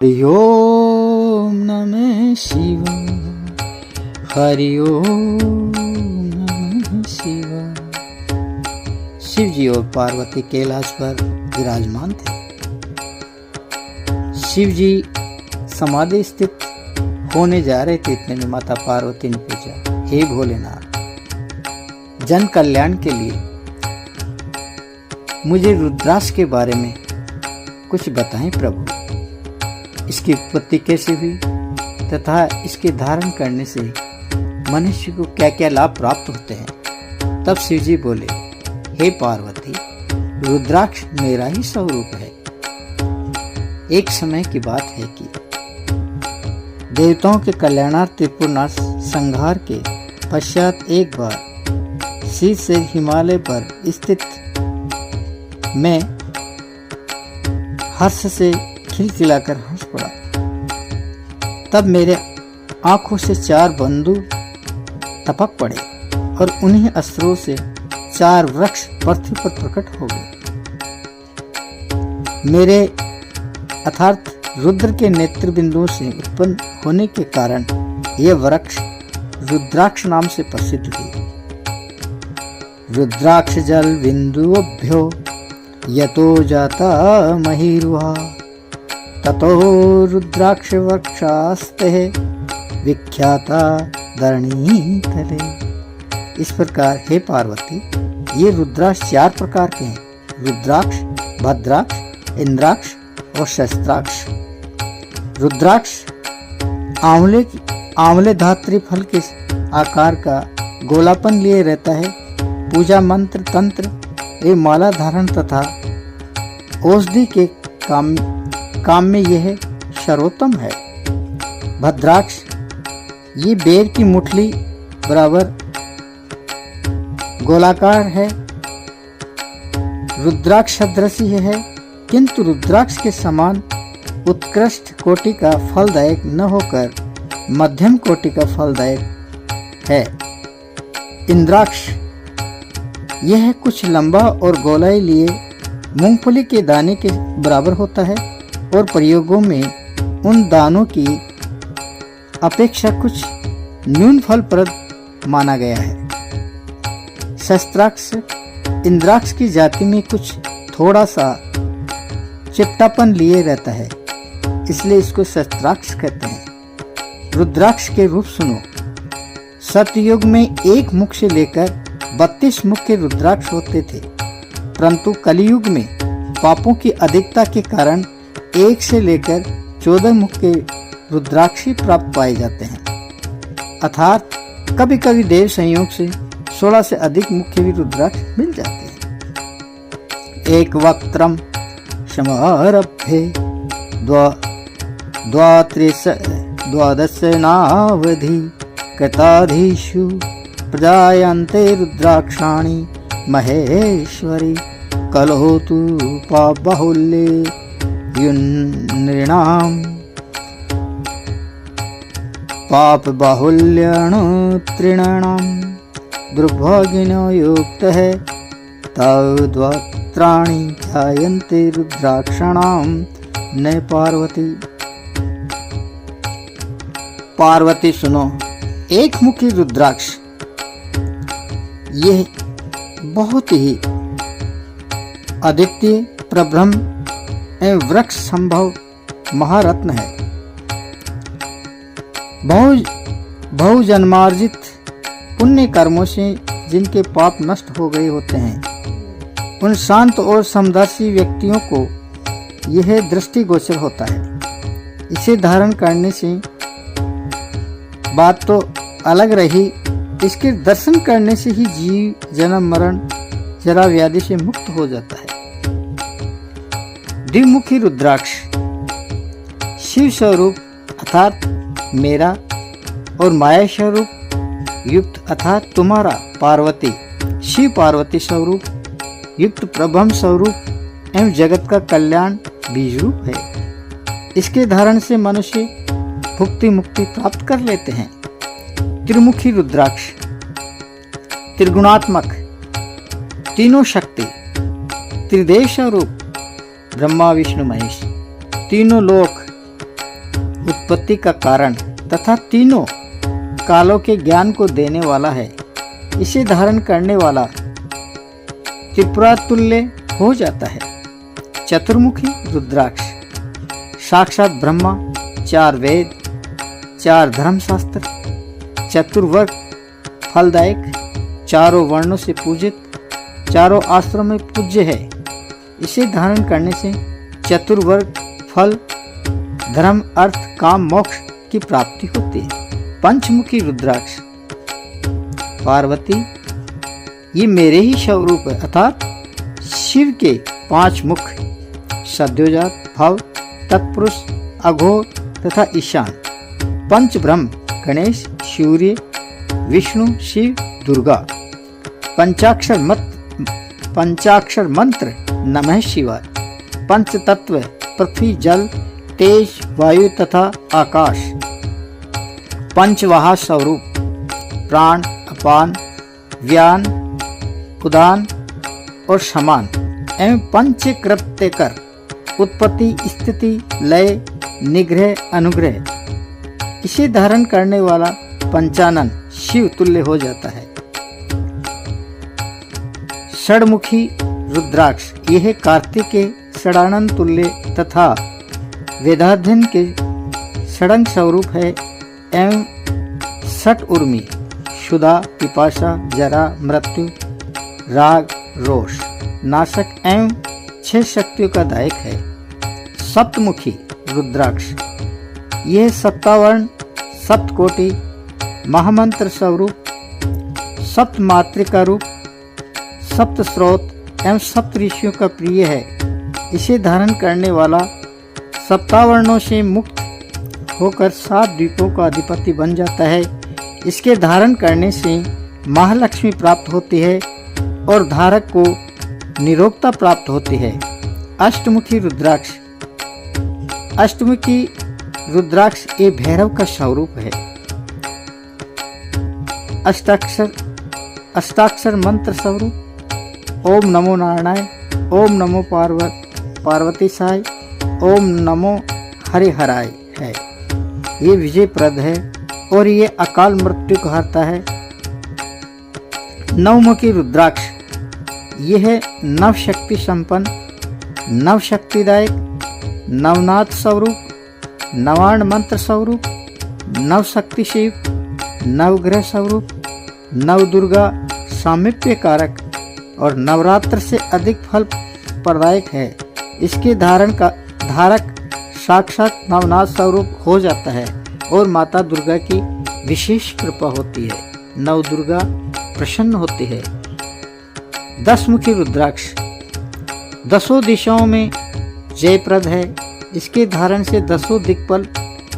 हरि ओम नमः शिवाय, हरि ओम नमः शिवाय। शिव जी और पार्वती कैलाश पर विराजमान थे। शिव जी समाधि स्थित होने जा रहे थे, इतने में माता पार्वती ने पूछा, हे भोलेनाथ, जन कल्याण के लिए मुझे रुद्राक्ष के बारे में कुछ बताएं प्रभु। इसकी उत्पत्ति कैसे हुई तथा इसके धारण करने से मनुष्य को क्या क्या लाभ प्राप्त होते हैं। तब शिव जी बोले, हे पार्वती, रुद्राक्ष मेरा ही स्वरूप है। एक समय की बात है कि देवताओं के कल्याणार्थ त्रिपुरनाथ संहार के पश्चात एक बार शीत से हिमालय पर स्थित मैं हर्ष से खिलखिलाकर हंस पड़ा। तब मेरे आंखों से 4 बंधु टपक पड़े और उन्हीं अस्त्रों से 4 वृक्ष पृथ्वी पर प्रकट हो गए। मेरे अर्थात रुद्र के नेत्र बिंदुओं से उत्पन्न होने के कारण यह वृक्ष रुद्राक्ष नाम से प्रसिद्ध हुए। रुद्राक्ष जल बिंदुभ्यो यतो जाता महीरुहा ततो रुद्राक्ष वृक्षास्ते विख्याता धरणी तले। इस प्रकार हे पार्वती, ये रुद्राक्ष 4 प्रकार के हैं, रुद्राक्ष, भद्राक्ष, इंद्राक्ष और शस्त्राक्ष। रुद्राक्ष आंवले धात्री फल के आकार का गोलापन लिए रहता है। पूजा मंत्र तंत्र एवं माला धारण तथा औषधि के काम में यह सर्वोत्तम है। भद्राक्ष ये बेर की मुठली बराबर गोलाकार है। रुद्राक्ष सदृशी है, किंतु रुद्राक्ष के समान उत्कृष्ट कोटि का फलदायक न होकर मध्यम कोटि का फलदायक है। इंद्राक्ष यह कुछ लंबा और गोलाई लिए मूंगफली के दाने के बराबर होता है और प्रयोगों में उन दानों की अपेक्षा कुछ न्यून फलप्रद माना गया है। शस्त्राक्ष इंद्राक्ष की जाति में कुछ थोड़ा सा चिपटापन लिए रहता है, इसलिए इसको शस्त्राक्ष कहते हैं। रुद्राक्ष के रूप सुनो। सतयुग में एक मुख से लेकर 32 मुख के रुद्राक्ष होते थे, परंतु कलियुग में पापों की अधिकता के कारण 1 से लेकर 14 मुख के रुद्राक्ष प्राप्त पाए जाते हैं। अर्थात कभी कभी देव संयोग से 16 से अधिक मुख के भी रुद्राक्ष मिल जाते हैं। एक वक्त्रम समारभ्य द्वादशनावधि कृताधीषु प्रजायन्ते रुद्राक्षाणि महेश्वरी कलहोतु बाहुल्ये नृणाम् पाप बाहुल्यणुत्रिणाम् दुर्भागिनो युक्तः तद्वक्त्राणि ध्यायन्ते रुद्राक्षाणाम् न पार्वती। पार्वती सुनो, एक मुखी रुद्राक्ष यह बहुत ही अद्वितीय प्रब्रह्म एवं वृक्ष संभव महारत्न है। बहु जन्मार्जित पुण्य कर्मों से जिनके पाप नष्ट हो गए होते हैं, उन शांत और समदर्शी व्यक्तियों को यह दृष्टिगोचर होता है। इसे धारण करने से बात तो अलग रही, इसके दर्शन करने से ही जीव जन्म मरण जरा व्याधि से मुक्त हो जाता है। द्विमुखी रुद्राक्ष शिव स्वरूप अर्थात मेरा और माया स्वरूप युक्त अर्थात तुम्हारा पार्वती, शिव पार्वती स्वरूप युक्त प्रभम स्वरूप एवं जगत का कल्याण बीज रूप है। इसके धारण से मनुष्य भुक्ति मुक्ति प्राप्त कर लेते हैं। त्रिमुखी रुद्राक्ष त्रिगुणात्मक, तीनों शक्ति, त्रिदेश रूप ब्रह्मा विष्णु महेश, तीनों लोक उत्पत्ति का कारण तथा तीनों कालों के ज्ञान को देने वाला है। इसे धारण करने वाला त्रिपुरातुल्य हो जाता है। चतुर्मुखी रुद्राक्ष साक्षात ब्रह्मा, 4 वेद, 4 धर्मशास्त्र, चतुर्वर्ग फलदायक, चारों वर्णों से पूजित, चारों आश्रम में पूज्य है। इसे धारण करने से चतुर्वर्ग फल, धर्म, अर्थ, काम, मोक्ष की प्राप्ति होती है। पंचमुखी रुद्राक्ष पार्वती, ये मेरे ही स्वरूप है, अर्थात शिव के 5 मुख सद्योजात, भव, तत्पुरुष, अघोर तथा ईशान। पंच ब्रह्म गणेश, सूर्य, विष्णु, शिव, दुर्गा। पंचाक्षर मंत्र नमः शिवाय। पंच तत्व पृथ्वी, जल, तेज, वायु तथा आकाश। पंचवाहा स्वरूप प्राण, अपान, व्यान, उदान और समान एवं पंचकृत्य कर उत्पत्ति, स्थिति, लय, निग्रह, अनुग्रह। इसे धारण करने वाला पंचानन शिव तुल्य हो जाता है। षडमुखी रुद्राक्ष यह कार्तिक के षडानन तुल्य तथा वेदाध्ययन के षडंग स्वरूप है एवं षट उर्मी, क्षुधा, पिपासा, जरा, मृत्यु, राग, रोष नाशक एवं 6 शक्तियों का दायक है। सप्तमुखी रुद्राक्ष यह 57 सप्तकोटि महामंत्र स्वरूप, सप्त मातृका रूप, सप्त स्रोत एवं सप्त ऋषियों का प्रिय है। इसे धारण करने वाला सप्तावर्णों से मुक्त होकर 7 द्वीपों का अधिपति बन जाता है। इसके धारण करने से महालक्ष्मी प्राप्त होती है और धारक को निरोगता प्राप्त होती है। अष्टमुखी रुद्राक्ष अष्टमुखी रुद्राक्ष ये भैरव का स्वरूप है। अष्टाक्षर मंत्र स्वरूप ओम नमो नारायणाय, ओम नमो पार्वती साय, ओम नमो हरिहराय है। ये विजयप्रद है और ये अकाल मृत्यु को हरता है। नवमुखी रुद्राक्ष यह है नवशक्ति संपन्न, नवशक्तिदायक, नवनाथ स्वरूप, नवाण मंत्र स्वरूप, नवशक्ति शिव, नवग्रह स्वरूप, नवदुर्गा सामीप्य कारक और नवरात्र से अधिक फल प्रदायक है। इसके धारक साक्षात नवनाथ स्वरूप हो जाता है और माता दुर्गा की विशेष कृपा होती है। नवदुर्गा प्रसन्न होती है। 10 मुखी रुद्राक्ष 10 दिशाओं में जयप्रद है। इसके धारण से 10 दिक्पाल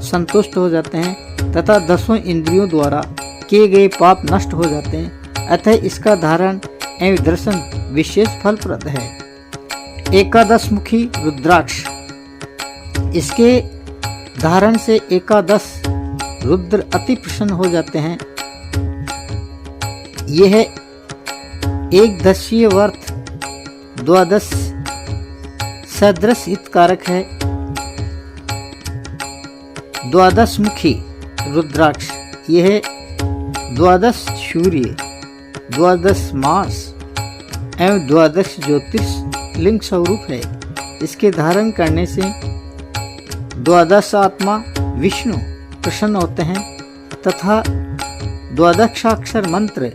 संतुष्ट हो जाते हैं तथा 10 इंद्रियों द्वारा किए गए पाप नष्ट हो जाते हैं। अतः इसका धारण एवं दर्शन विशेष फलप्रद है। 11 मुखी रुद्राक्ष इसके धारण से 11 रुद्र अति प्रसन्न हो जाते हैं। यह एक दशीय वर्थ 12 सदृश हितकारक है। 12 मुखी रुद्राक्ष यह 12 सूर्य, 12 मास एवं 12 ज्योतिर्लिंग स्वरूप है। इसके धारण करने से 12 आत्मा विष्णु प्रसन्न होते हैं तथा 12 मंत्र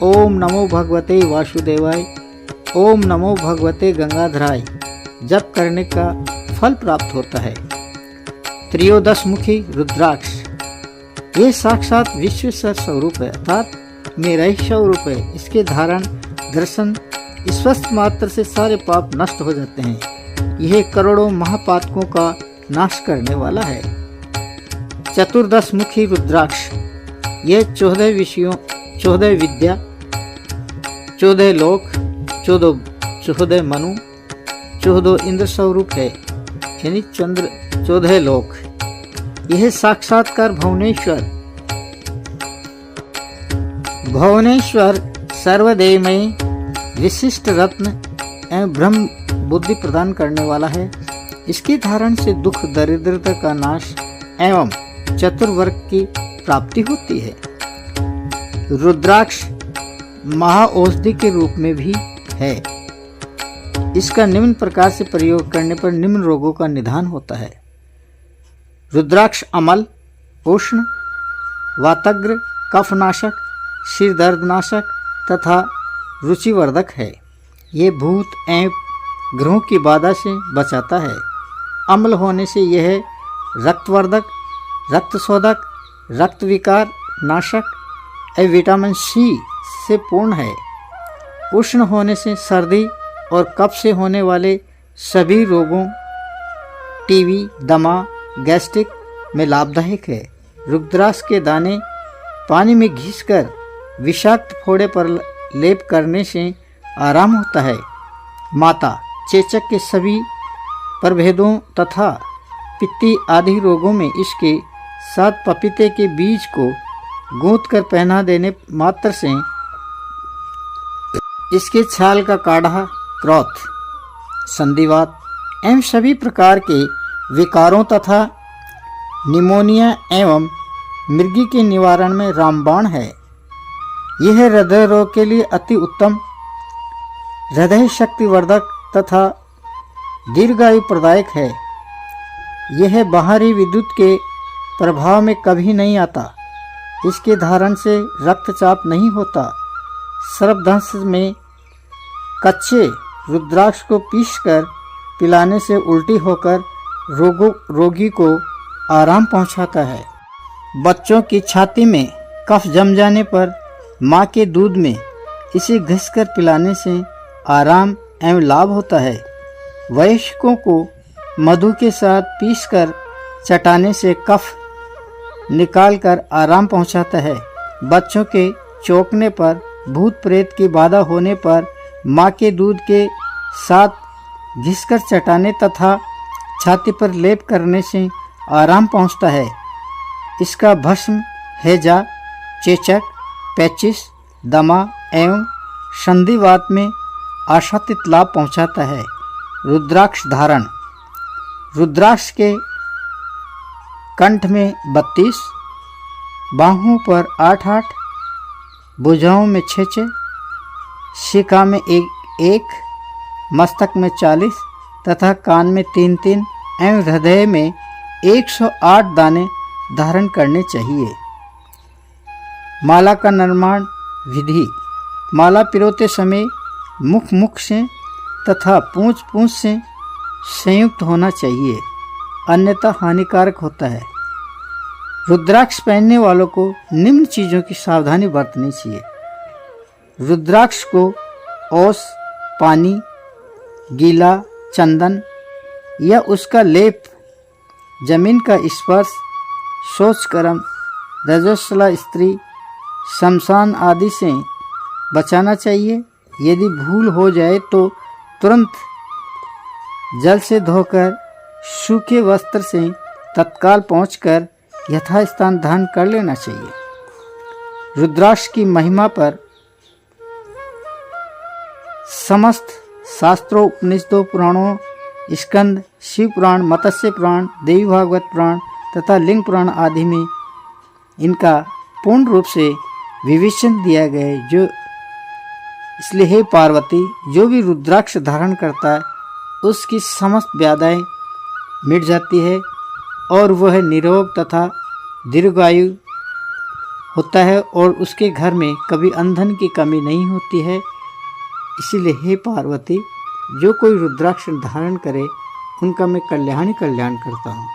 ओम नमो भगवते वासुदेवाय, ओम नमो भगवते गंगाधराय जप करने का फल प्राप्त होता है। 13 मुखी रुद्राक्ष ये साक्षात विश्वेश्वर स्वरूप है, अर्थात मेरा ही स्वरूप है। इसके धारण दर्शन स्वस्थ मात्र से सारे पाप नष्ट हो जाते हैं। यह करोड़ों महापातकों का नाश करने वाला है। 14 मुखी रुद्राक्ष यह 14 विषयों, 14 विद्या, 14 लोक, 14 मनु, 14 इंद्र स्वरूप है, यानी 14 लोक। यह साक्षात्कार भुवनेश्वर सर्वदेवमय विशिष्ट रत्न एवं ब्रह्म बुद्धि प्रदान करने वाला है। इसके धारण से दुख दरिद्रता का नाश, एवं चतुर्वर्ग की प्राप्ति होती है। रुद्राक्ष महाऔषधि के रूप में भी है। इसका निम्न प्रकार से प्रयोग करने पर निम्न रोगों का निदान होता है। रुद्राक्ष अमल, उष्ण, वातग्र, कफनाशक, सिर दर्दनाशक तथा रुचिवर्धक है। ये भूत एवं ग्रहों की बाधा से बचाता है। अम्ल होने से यह रक्तवर्धक, रक्तशोधक, रक्त विकार नाशक एवं विटामिन सी से पूर्ण है। उष्ण होने से सर्दी और कफ से होने वाले सभी रोगों, टीबी, दमा, गैस्ट्रिक में लाभदायक है। रुद्राक्ष के दाने पानी में घिसकर विषाक्त फोड़े पर लेप करने से आराम होता है। माता, चेचक के सभी प्रभेदों तथा पित्ती आदि रोगों में इसके साथ पपीते के बीज को गूंथ कर पहना देने मात्र से इसके छाल का काढ़ा क्रोध, संधिवात एवं सभी प्रकार के विकारों तथा निमोनिया एवं मृगी के निवारण में रामबाण है। यह हृदय रोग के लिए अति उत्तम, हृदय शक्तिवर्धक तथा दीर्घायु प्रदायक है। यह बाहरी विद्युत के प्रभाव में कभी नहीं आता। इसके धारण से रक्तचाप नहीं होता। सर्पदंश में कच्चे रुद्राक्ष को पीसकर पिलाने से उल्टी होकर रोगी को आराम पहुंचाता है। बच्चों की छाती में कफ जम जाने पर माँ के दूध में इसे घिसकर पिलाने से आराम एवं लाभ होता है। वयस्कों को मधु के साथ पीसकर चटाने से कफ निकालकर आराम पहुंचाता है। बच्चों के चौंकने पर, भूत प्रेत की बाधा होने पर माँ के दूध के साथ घिसकर चटाने तथा छाती पर लेप करने से आराम पहुंचता है। इसका भस्म हैजा, चेचक, पेचिस, दमा एवं संधिवात में आशातीत लाभ पहुंचाता है। रुद्राक्ष धारण, रुद्राक्ष के कंठ में 32, बाहों पर 8-8, भुजाओं में 6-6, शिखा में 1-1, मस्तक में 40 तथा कान में 3-3 एवं हृदय में 108 दाने धारण करने चाहिए। माला का निर्माण विधि, माला पिरोते समय मुख से तथा पूंछ से संयुक्त होना चाहिए, अन्यथा हानिकारक होता है। रुद्राक्ष पहनने वालों को निम्न चीज़ों की सावधानी बरतनी चाहिए। रुद्राक्ष को ओस, पानी, गीला चंदन या उसका लेप, जमीन का स्पर्श, शौचक्रम, रजस्वला स्त्री, शमशान आदि से बचाना चाहिए। यदि भूल हो जाए तो तुरंत जल से धोकर सूखे वस्त्र से तत्काल पहुंचकर यथास्थान धारण कर लेना चाहिए। रुद्राक्ष की महिमा पर समस्त शास्त्रों, उपनिषदों, पुराणों, स्कंद, शिव पुराण, मत्स्य पुराण, देवी भागवत पुराण तथा लिंग पुराण आदि में इनका पूर्ण रूप से विवेचन दिया गया है। जो इसलिए हे पार्वती, जो भी रुद्राक्ष धारण करता है उसकी समस्त व्याधियाँ मिट जाती है और वह निरोग तथा दीर्घायु होता है और उसके घर में कभी अंधन की कमी नहीं होती है। इसीलिए हे पार्वती, जो कोई रुद्राक्ष धारण करे उनका मैं कल्याण करता हूँ।